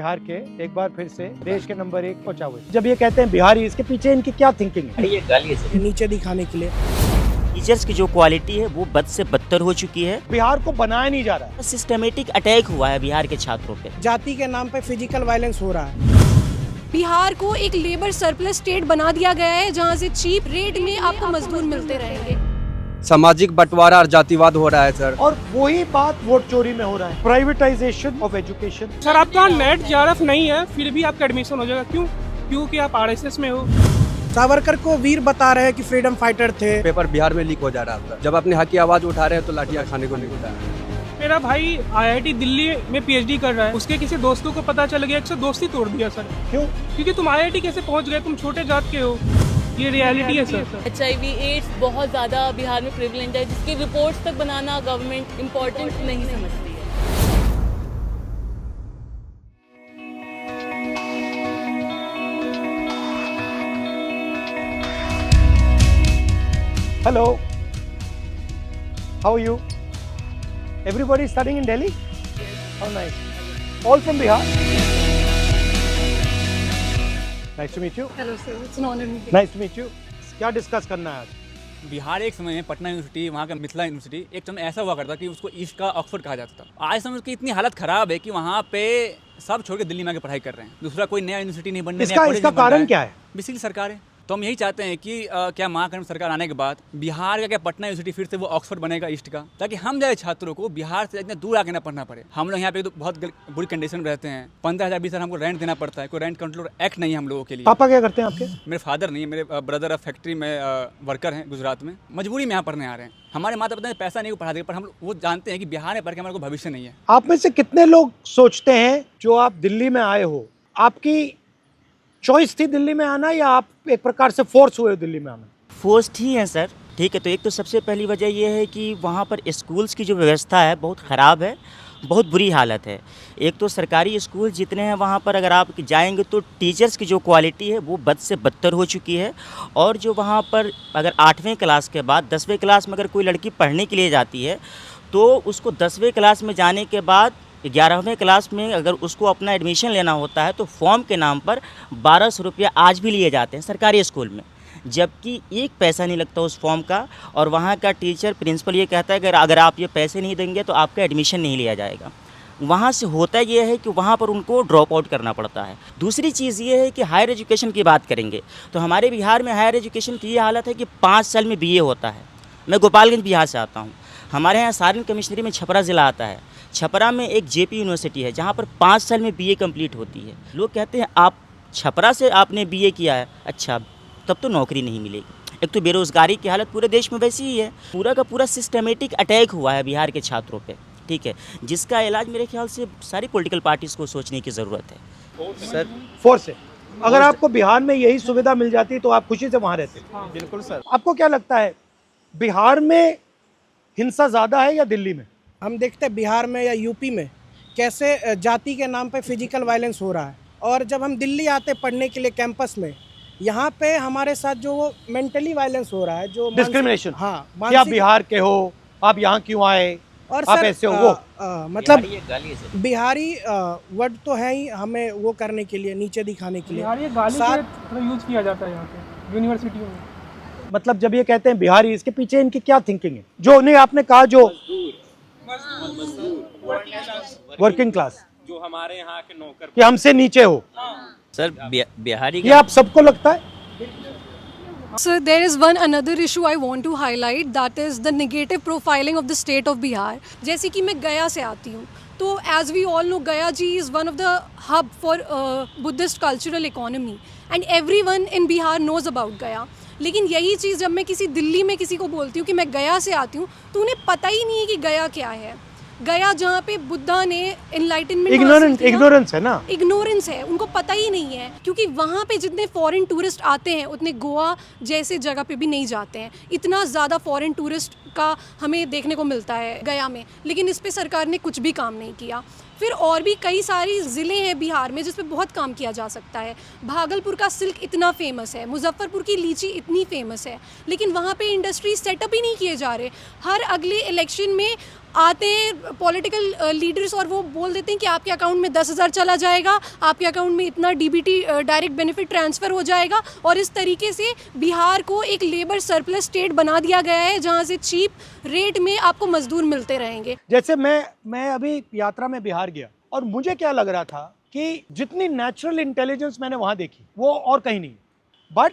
बिहार के एक बार फिर से देश के नंबर 1 पहुंचा हुए। जब ये कहते हैं बिहारी, इसके पीछे इनकी क्या थिंकिंग है? ये गाली है नीचे दिखाने के लिए। टीचर्स की जो क्वालिटी है वो बद से बदतर हो चुकी है। बिहार को बनाया नहीं जा रहा है। सिस्टमेटिक अटैक हुआ है बिहार के छात्रों पे। जाति के नाम पे फिजिकल वायलेंस हो रहा है। बिहार को एक लेबर सरप्लस स्टेट बना दिया गया है जहां से चीप रेट में आपको मजदूर मिलते रहेंगे। सामाजिक बंटवारा और जातिवाद हो रहा है सर। और वही बात वोट चोरी में हो रहा है, प्राइवेटाइजेशन ऑफ एजुकेशन। सर आपका नेट जेआरएफ नहीं है फिर भी आपका एडमिशन हो जाएगा। क्यों? क्योंकि आप आरएसएस में हो। सावरकर को वीर बता रहे हैं कि फ्रीडम फाइटर थे। पेपर बिहार में लीक हो जा रहा था। जब अपने हक की आवाज उठा रहे हैं तो लाठियां खाने को नहीं मिलता है। मेरा भाई आईआईटी दिल्ली में पीएचडी कर रहा है, उसके किसी दोस्तों को पता चल गया, एक दोस्ती तोड़ दिया सर। क्यों? क्योंकि तुम आईआईटी कैसे पहुंच गए, तुम छोटे जात के हो। ये रियलिटी है सर। HIV एड्स बहुत ज़्यादा बिहार में प्रिवलेंट है, जिसकी रिपोर्ट्स तक बनाना गवर्नमेंट इम्पोर्टेंट नहीं समझती है। Hello, how are you? Everybody studying in Delhi? How nice. All from Bihar? Nice to meet you. Hello sir, it's an honor meeting. Nice to meet you. क्या discuss करना है आज? बिहार एक समय में पटना यूनिवर्सिटी, वहाँ का मिथिला यूनिवर्सिटी एक समय ऐसा हुआ करता कि उसको ईस्ट का ऑक्सफोर्ड कहा जाता था। आज समय उसकी इतनी हालत खराब है कि वहाँ पे सब छोड़ के दिल्ली में आके पढ़ाई कर रहे हैं। दूसरा कोई नया यूनिवर्सिटी नहीं बनने, इसका कारण क्या है? बेसिकली सरकार है। तो हम यही चाहते हैं कि क्या महागठबंधन सरकार आने के बाद बिहार का क्या पटना यूनिवर्सिटी फिर से वो ऑक्सफोर्ड बनेगा ईस्ट का, ताकि हम जैसे छात्रों को बिहार से इतना दूर आके ना पढ़ना पड़े। हम लोग यहाँ पे तो बहुत बुरी कंडीशन में रहते हैं। 15,000 20,000 हमको रेंट देना पड़ता है। कोई रेंट कंट्रोल एक्ट नहीं है हम लोगों के लिए। पापा क्या करते हैं आपके? मेरे फादर नहीं है, मेरे ब्रदर अब फैक्ट्री में वर्कर हैं गुजरात में। मजबूरी में यहाँ पढ़ने आ रहे हैं। हमारे माता पिता ने पैसा नहीं पढ़ा दिया, पर हम वो जानते हैं कि बिहार में पढ़ के हमारे को भविष्य नहीं है। आप में से कितने लोग सोचते हैं जो आप दिल्ली में आए हो, आपकी चॉइस थी दिल्ली में आना या आप एक प्रकार से फोर्स हुए हो दिल्ली में आना? फोर्स्ड ही है सर। ठीक है, तो एक तो सबसे पहली वजह ये है कि वहाँ पर स्कूल्स की जो व्यवस्था है बहुत ख़राब है, बहुत बुरी हालत है। एक तो सरकारी स्कूल जितने हैं वहाँ पर अगर आप जाएंगे तो टीचर्स की जो क्वालिटी है वो बद से बदतर हो चुकी है। और जो वहाँ पर अगर 8वें क्लास के बाद 10वें क्लास में अगर कोई लड़की पढ़ने के लिए जाती है तो उसको 10वें क्लास में जाने के बाद 11वें क्लास में अगर उसको अपना एडमिशन लेना होता है तो फॉर्म के नाम पर 1200 रुपया आज भी लिए जाते हैं सरकारी स्कूल में, जबकि एक पैसा नहीं लगता उस फॉर्म का। और वहाँ का टीचर प्रिंसिपल ये कहता है कि अगर आप ये पैसे नहीं देंगे तो आपका एडमिशन नहीं लिया जाएगा। वहाँ से होता ये है कि वहाँ पर उनको ड्रॉप आउट करना पड़ता है। दूसरी चीज़ ये है कि हायर एजुकेशन की बात करेंगे तो हमारे बिहार में हायर एजुकेशन की ये हालत है कि 5 साल में BA होता है। मैं गोपालगंज बिहार से आता हूँ। हमारे यहाँ सारण कमिश्नरी में छपरा ज़िला आता है। छपरा में एक JP यूनिवर्सिटी है जहाँ पर 5 साल में BA कंप्लीट होती है। लोग कहते हैं आप छपरा से आपने BA किया है, अच्छा तब तो नौकरी नहीं मिलेगी। एक तो बेरोज़गारी की हालत पूरे देश में वैसी ही है। पूरा का पूरा सिस्टमेटिक अटैक हुआ है बिहार के छात्रों पे, ठीक है, जिसका इलाज मेरे ख्याल से सारी पॉलिटिकल पार्टीज़ को सोचने की ज़रूरत है। सर फोर्स है। अगर आपको बिहार में यही सुविधा मिल जाती तो आप खुशी से वहाँ रहते? बिल्कुल सर। आपको क्या लगता है बिहार में हिंसा ज़्यादा है या दिल्ली में? हम देखते हैं बिहार में या यूपी में कैसे जाति के नाम पे फिजिकल वायलेंस हो रहा है। और जब हम दिल्ली आते पढ़ने के लिए कैंपस में, यहाँ पे हमारे साथ जो मेंटली वायलेंस हो रहा है, जो डिस्क्रिमिनेशन। हाँ, कि आप बिहार के हो, आप यहाँ क्यों आए, और आप सर, ऐसे हो वो मतलब ये गाली है सर। बिहारी वर्ड तो है ही हमें वो करने के लिए, नीचे दिखाने के लिए। बिहार ये गाली के यूज किया जाता है यहाँ पे यूनिवर्सिटियों में। मतलब जब ये कहते हैं बिहारी, इसके पीछे इनकी क्या थिंकिंग है? जो नहीं आपने कहा जो वर्किंग क्लास, जो हमारे यहाँ के नौकर, कि हमसे नीचे हो सर बिहारी ये आप सबको लगता है? Sir, there is one another issue I want to highlight, that is the negative profiling of the state of Bihar. जैसे कि मैं गया से आती हूँ, तो as we all know, Gaya ji is one of the hub for Buddhist cultural economy and everyone in Bihar knows about Gaya. लेकिन यही चीज़ जब मैं किसी दिल्ली में किसी को बोलती हूँ कि मैं गया से आती हूँ तो उन्हें पता ही नहीं है कि गया क्या है। गया जहाँ पे बुद्धा ने एनलाइटनमेंट, इग्नोरेंस है ना, इग्नोरेंस है, उनको पता ही नहीं है। क्योंकि वहाँ पे जितने फॉरेन टूरिस्ट आते हैं उतने गोवा जैसे जगह पे भी नहीं जाते हैं। इतना ज़्यादा फॉरेन टूरिस्ट का हमें देखने को मिलता है गया में, लेकिन इस पे सरकार ने कुछ भी काम नहीं किया। फिर और भी कई सारी ज़िले हैं बिहार में जिस पे बहुत काम किया जा सकता है। भागलपुर का सिल्क इतना फेमस है, मुजफ्फरपुर की लीची इतनी फेमस है, लेकिन वहाँ पे इंडस्ट्री सेटअप ही नहीं किए जा रहे। हर अगले इलेक्शन में आते हैं पॉलिटिकल लीडर्स और वो बोल देते हैं कि आपके अकाउंट में 10,000 चला जाएगा, आपके अकाउंट में इतना डीबीटी डायरेक्ट बेनिफिट ट्रांसफ़र हो जाएगा, और इस तरीके से बिहार को एक लेबर सरप्लस स्टेट बना दिया गया है जहां से चीप रेट में आपको मजदूर मिलते रहेंगे। जैसे मैं अभी यात्रा में बिहार गया और मुझे क्या लग रहा था कि जितनी नेचुरल इंटेलिजेंस मैंने वहां देखी वो और कहीं नहीं, बट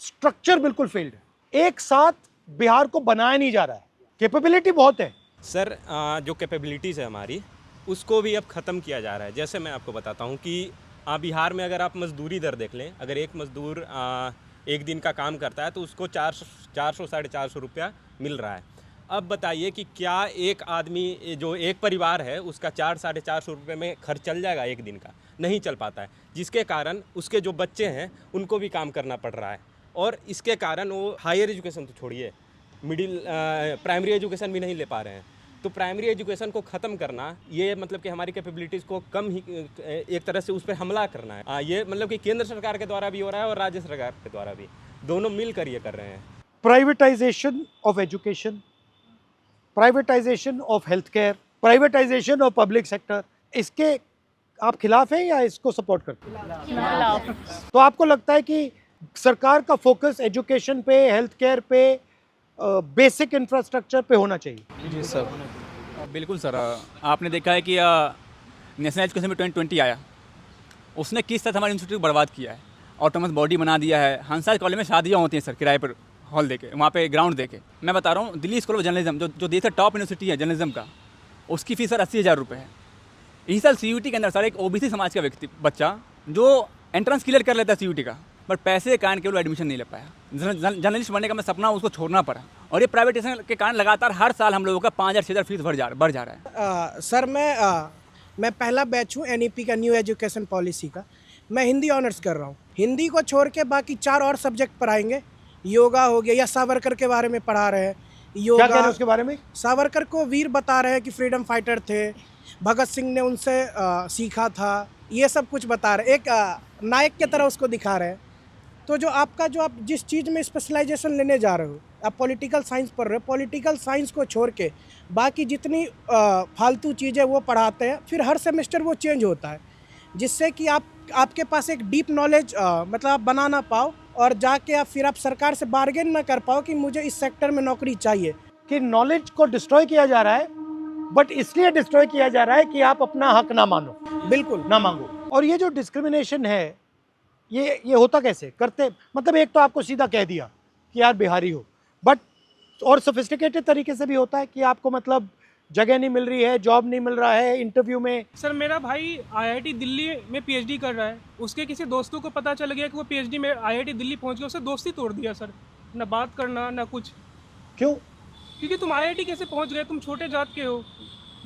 स्ट्रक्चर बिल्कुल फेल्ड है। एक साथ बिहार को बनाया नहीं जा रहा है। कैपेबिलिटी बहुत है सर, जो कैपेबिलिटीज़ है हमारी उसको भी अब ख़त्म किया जा रहा है। जैसे मैं आपको बताता हूँ कि बिहार में अगर आप मजदूरी दर देख लें, अगर एक मजदूर एक दिन का काम करता है तो उसको 400 साढ़े 400 रुपया मिल रहा है। अब बताइए कि क्या एक आदमी जो एक परिवार है उसका 400 साढ़े 400 रुपये में खर्च चल जाएगा एक दिन का? नहीं चल पाता है, जिसके कारण उसके जो बच्चे हैं उनको भी काम करना पड़ रहा है, और इसके कारण वो हायर एजुकेशन तो छोड़िए, मिडिल प्राइमरी एजुकेशन भी नहीं ले पा रहे हैं। तो प्राइमरी एजुकेशन को ख़त्म करना, ये मतलब कि हमारी कैपेबिलिटीज़ को कम ही एक तरह से उस पर हमला करना है। ये मतलब कि केंद्र सरकार के द्वारा भी हो रहा है और राज्य सरकार के द्वारा भी, दोनों मिलकर ये कर रहे हैं। Privatisation of education, privatisation of health care, privatisation of public sector, इसके आप खिलाफ हैं या इसको सपोर्ट करते हैं? तो आपको लगता है कि सरकार का फोकस एजुकेशन पे, हेल्थ केयर पे, बेसिक इंफ्रास्ट्रक्चर पे होना चाहिए? जी सर, बिल्कुल सर। आपने देखा है कि नेशनल एजुकेशन में 2020 आया, उसने किस तरह हमारे इंस्टीट्यूट को बर्बाद किया है। ऑटोनमस बॉडी बना दिया है। हंसा कॉलेज में शादियाँ होती हैं सर किराए पर, हॉल देके, वहाँ पे ग्राउंड देके। मैं बता रहा हूँ, दिल्ली स्कूल ऑफ जर्नलिज्म जो देश का टॉप यूनिवर्सिटी है जर्नलिज्म का, उसकी फीस सर 80,000 रुपये है। इसी साल CUT के अंदर सर एक OBC समाज का बच्चा जो एंट्रेंस क्लियर कर लेता है CUT का, बट पैसे के कारण केवल एडमिशन नहीं ले पाया। जर्नलिस्ट बनने का मैं सपना उसको छोड़ना पड़ा, और ये प्राइवेटाइजेशन के कारण लगातार हर साल हम लोगों का 5,000-6,000 फीस बढ़ जा रहा है। सर मैं पहला बैच हूँ NEP का, न्यू एजुकेशन पॉलिसी का। मैं हिंदी ऑनर्स कर रहा हूँ। हिंदी को छोड़ के बाकी 4 और सब्जेक्ट पढ़ाएंगे। योगा हो गया, या सावरकर के बारे में पढ़ा रहे हैं। योगा, क्या कह रहे हैं उसके बारे में? सावरकर को वीर बता रहे हैं कि फ्रीडम फाइटर थे, भगत सिंह ने उनसे सीखा था, ये सब कुछ बता रहे, एक नायक की तरह उसको दिखा रहे हैं। तो जो आप जिस चीज़ में स्पेशलाइजेशन लेने जा रहे हो, आप पॉलिटिकल साइंस पढ़ रहे हो, पॉलिटिकल साइंस को छोड़ के बाकी जितनी फालतू चीज़ें वो पढ़ाते हैं, फिर हर सेमेस्टर वो चेंज होता है, जिससे कि आपके पास एक डीप नॉलेज मतलब आप बना ना पाओ, और जाके फिर आप सरकार से बार्गेन ना कर पाओ कि मुझे इस सेक्टर में नौकरी चाहिए। कि नॉलेज को डिस्ट्रॉय किया जा रहा है, बट इसलिए डिस्ट्रॉय किया जा रहा है कि आप अपना हक ना मानो, बिल्कुल ना मांगो। और ये जो डिस्क्रिमिनेशन है, ये होता कैसे करते? मतलब एक तो आपको सीधा कह दिया कि यार बिहारी हो, बट और सोफिस्टिकेटेड तरीके से भी होता है कि आपको मतलब जगह नहीं मिल रही है, जॉब नहीं मिल रहा है, इंटरव्यू में। सर मेरा भाई IIT दिल्ली में PhD कर रहा है, उसके किसी दोस्तों को पता चल गया कि वो PhD में IIT दिल्ली पहुंच गया, उससे दोस्ती तोड़ दिया सर, ना बात करना ना कुछ। क्यों? क्योंकि तुम IIT कैसे पहुंच गए, तुम छोटे जात के हो,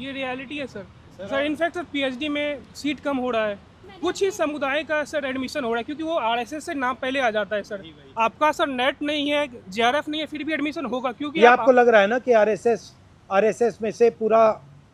ये रियलिटी है sir. Sir in fact sir PhD में सीट कम हो रहा है, कुछ ही समुदाय का सर एडमिशन हो रहा है, क्योंकि वो RSS से नाम पहले आ जाता है सर। आपका सर नेट नहीं है, JRF नहीं है, फिर भी एडमिशन होगा, क्योंकि ये आपको लग रहा है ना कि RSS में से पूरा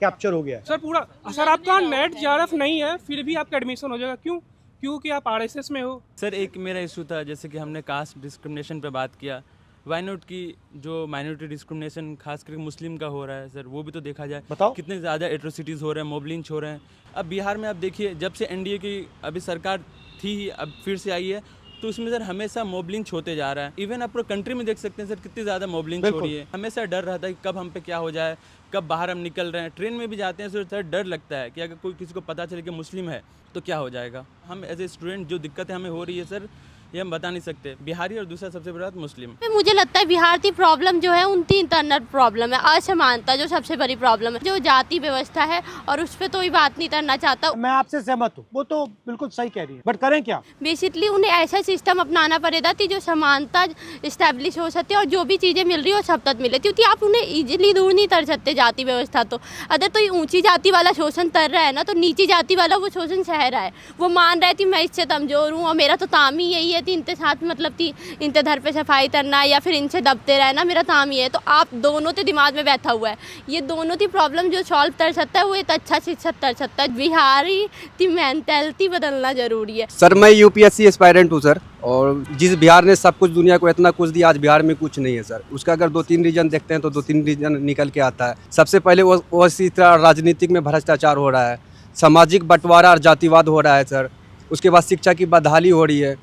कैप्चर हो गया है? सर पूरा सर आपका नेट JRF नहीं है, फिर भी आपका एडमिशन हो जाएगा। क्यों? क्योंकि आप RSS में हो। सर एक मेरा इशू था, जैसे कि हमने कास्ट डिस्क्रिमिनेशन पे बात किया, वाई नॉट की जो माइनॉरिटी डिस्क्रिमिनेशन खास करके मुस्लिम का हो रहा है सर, वो भी तो देखा जाए। बताओ। कितने ज़्यादा एट्रोसिटीज़ हो रहे हैं, मॉब लिंच हो रहे हैं। अब बिहार में आप देखिए, जब से NDA की अभी सरकार थी ही, अब फिर से आई है, तो उसमें सर हमेशा मॉब लिंच होते जा रहा है। इवन आप पूरे कंट्री में देख सकते हैं सर, कितनी ज़्यादा मॉब लिंच हो रही है। हमेशा डर रहता है कि कब हम पे क्या हो जाए, कब बाहर हम निकल रहे हैं। ट्रेन में भी जाते हैं सर, डर लगता है कि अगर कोई किसी को पता चले कि मुस्लिम है तो क्या हो जाएगा। हम एज ए स्टूडेंट जो दिक्कतें हमें हो रही है सर, ये हम बता नहीं सकते। बिहारी और दूसरा सबसे बड़ा मुस्लिम। मुझे लगता है बिहार की प्रॉब्लम जो है उनकी इंटरनल प्रॉब्लम है, असमानता जो सबसे बड़ी प्रॉब्लम है, जो जाति व्यवस्था है, और उस पर तो ही बात नहीं करना चाहता। मैं आपसे सहमत हूँ, वो तो बिल्कुल सही कह रही है, बट करें क्या? बेसिकली उन्हें ऐसा सिस्टम अपनाना पड़ेगा कि जो समानता इस्टेब्लिश हो सकती है, और जो भी चीज़ें मिल रही है वो सब तक मिले, क्योंकि आप उन्हें ईजिली दूर नहीं कर सकते जाति व्यवस्था। तो अगर तो ऊंची जाति वाला शोषण कर रहा है ना, तो नीची जाति वाला वो शोषण सह रहा है। वो मान रहा है कि मैं इससे कमजोर हूँ और मेरा तो काम ही यही है, थी इनके साथ, मतलब थी इनके घर पे सफाई करना या फिर इनसे दबते रहना, मेरा काम ये है। तो आप दोनों तो दिमाग में बैठा हुआ है, ये दोनों थी प्रॉब्लम जो सॉल्व कर सकता है वो एक अच्छा शिक्षक कर सकता है। बिहारी की मेंटालिटी बदलना जरूरी है। सर मैं यूपीएससी एस्पायरेंट हूँ सर, और जिस बिहार ने सब कुछ दुनिया को इतना कुछ दिया, आज बिहार में कुछ नहीं है सर। उसका अगर 2-3 रीजन देखते हैं तो 2-3 रीजन निकल के आता है। सबसे पहले वो इसी तरह राजनीतिक में भ्रष्टाचार हो रहा है, सामाजिक बंटवारा और जातिवाद हो रहा है सर। उसके बाद शिक्षा की बदहाली हो रही है,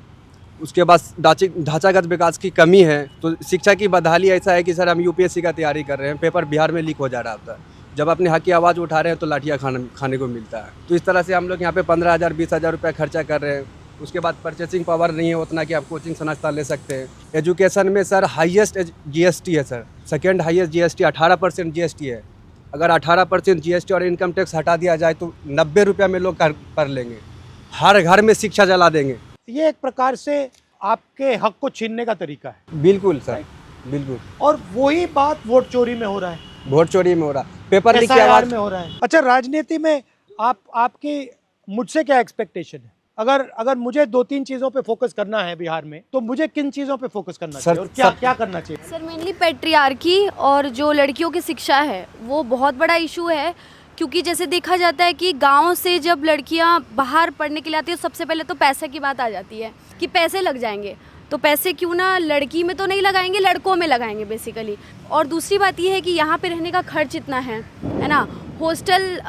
उसके बाद ढांचागत विकास की कमी है। तो शिक्षा की बदहाली ऐसा है कि सर हम यूपीएससी का तैयारी कर रहे हैं, पेपर बिहार में लीक हो जा रहा होता है। जब अपने हक की आवाज़ उठा रहे हैं तो लाठियाँ खाने को मिलता है। तो इस तरह से हम लोग यहाँ पे 15,000 20,000 रुपये खर्चा कर रहे हैं। उसके बाद परचेसिंग पावर नहीं है उतना कि आप कोचिंग संस्था ले सकते हैं। एजुकेशन में सर हाईएस्ट जीएसटी है sir, second highest GST 18% GST है। अगर 18% जीएसटी और इनकम टैक्स हटा दिया जाए तो 90 रुपये में लोग कर लेंगे। हर घर में शिक्षा जला देंगे। ये एक प्रकार से आपके हक को छीनने का तरीका है। बिल्कुल सर, बिल्कुल। और वही बात वोट चोरी में हो रहा है, वोट चोरी में हो रहा है, पेपर लीक की SIR आवाज़ में हो रहा है। अच्छा, राजनीति में आपकी मुझसे क्या एक्सपेक्टेशन है? अगर मुझे 2-3 चीज़ों पे फोकस करना है बिहार में, तो मुझे किन चीज़ों पे फोकस करना चाहिए और क्या करना चाहिए? सर मेनली पैट्रियार्की और जो लड़कियों की शिक्षा है वो बहुत बड़ा इशू है। क्योंकि जैसे देखा जाता है कि गांव से जब लड़कियां बाहर पढ़ने के लिए आती है, सबसे पहले तो पैसे की बात आ जाती है कि पैसे लग जाएंगे। तो पैसे क्यों ना लड़की में तो नहीं लगाएंगे, लड़कों में लगाएंगे बेसिकली। और दूसरी बात ये है कि यहाँ पे रहने का खर्च इतना है ना। हॉस्टल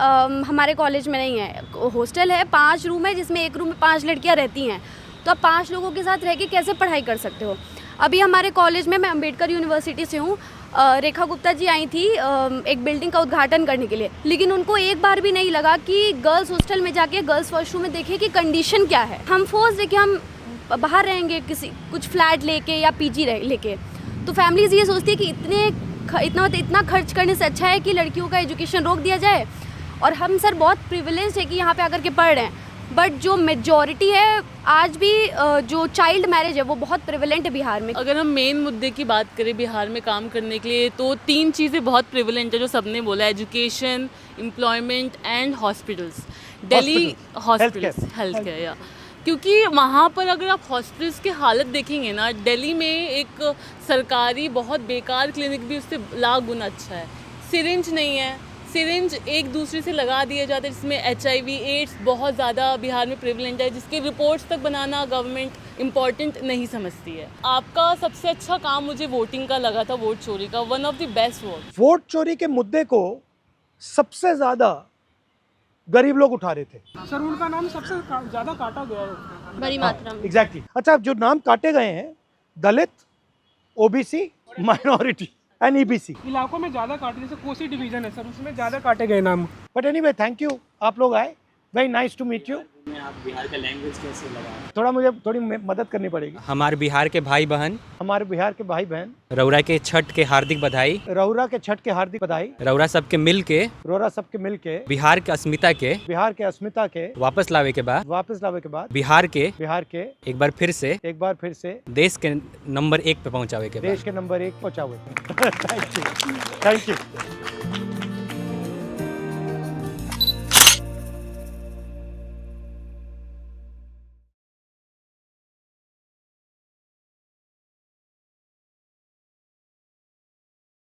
हमारे कॉलेज में नहीं है, हॉस्टल है 5 रूम है जिसमें एक रूम में 5 लड़कियाँ रहती हैं। तो आप 5 लोगों के साथ रह के कैसे पढ़ाई कर सकते हो? अभी हमारे कॉलेज में, मैं अम्बेडकर यूनिवर्सिटी से हूँ, रेखा गुप्ता जी आई थी एक बिल्डिंग का उद्घाटन करने के लिए, लेकिन उनको एक बार भी नहीं लगा कि गर्ल्स हॉस्टल में जाके गर्ल्स वॉशरूम में देखें कि कंडीशन क्या है। हम फोर्स देके हम बाहर रहेंगे कुछ फ्लैट लेके या पीजी लेके, तो फैमिलीज ये सोचती है कि इतना खर्च करने से अच्छा है कि लड़कियों का एजुकेशन रोक दिया जाए। और हम सर बहुत प्रिविलेज है कि यहाँ पे आकर के पढ़ रहे हैं, बट जो मेजॉरिटी है आज भी जो चाइल्ड मैरिज है वो बहुत प्रिविलेंट है बिहार में। अगर हम मेन मुद्दे की बात करें बिहार में काम करने के लिए, तो 3 चीज़ें बहुत प्रिविलेंट है जो सबने बोला, education, employment and hospitals. Delhi hospitals, health care, या क्योंकि वहाँ पर अगर आप हॉस्पिटल्स की हालत देखेंगे ना, दिल्ली में एक सरकारी बहुत बेकार क्लिनिक भी उससे लाख गुना अच्छा है। सिरिंज नहीं है, सिरिंज एक दूसरे से लगा दिए जाते हैं, जिसमें HIV एड्स बहुत ज़्यादा बिहार में प्रिवलेंट है, जिसके रिपोर्ट्स तक बनाना गवर्नमेंट इम्पॉर्टेंट नहीं समझती है। आपका सबसे अच्छा काम मुझे वोटिंग का लगा था, वोट चोरी का, one of the best vote चोरी के मुद्दे को सबसे ज़्यादा गरीब लोग उठा रहे थे। सर उनका नाम सबसे ज़्यादा काटा गया है बड़ी मात्रा में। एग्जैक्टली। अच्छा, जो नाम काटे गए हैं, दलित, OBC, माइनॉरिटी एंड EBC इलाकों में ज़्यादा काटे, जैसे कोसी डिवीजन है सर, उसमें ज़्यादा काटे गए नाम। बट एनीवे, थैंक यू, आप लोग आए, very nice to meet you. आप बिहार का लैंग्वेज कैसे लगा? थोड़ा मुझे थोड़ी मदद करनी पड़ेगी। हमारे बिहार के भाई बहन, हमारे बिहार के भाई बहन, रौरा के छठ के हार्दिक बधाई। रौरा के छठ के हार्दिक बधाई। रौरा सबके मिल के, रौरा सबके मिल के बिहार के अस्मिता के वापस लावे के बाद बिहार के एक बार फिर से देश के नंबर 1 पे पहुंचावे के बाद। देश के नंबर 1 पहुंचावे। Thank you.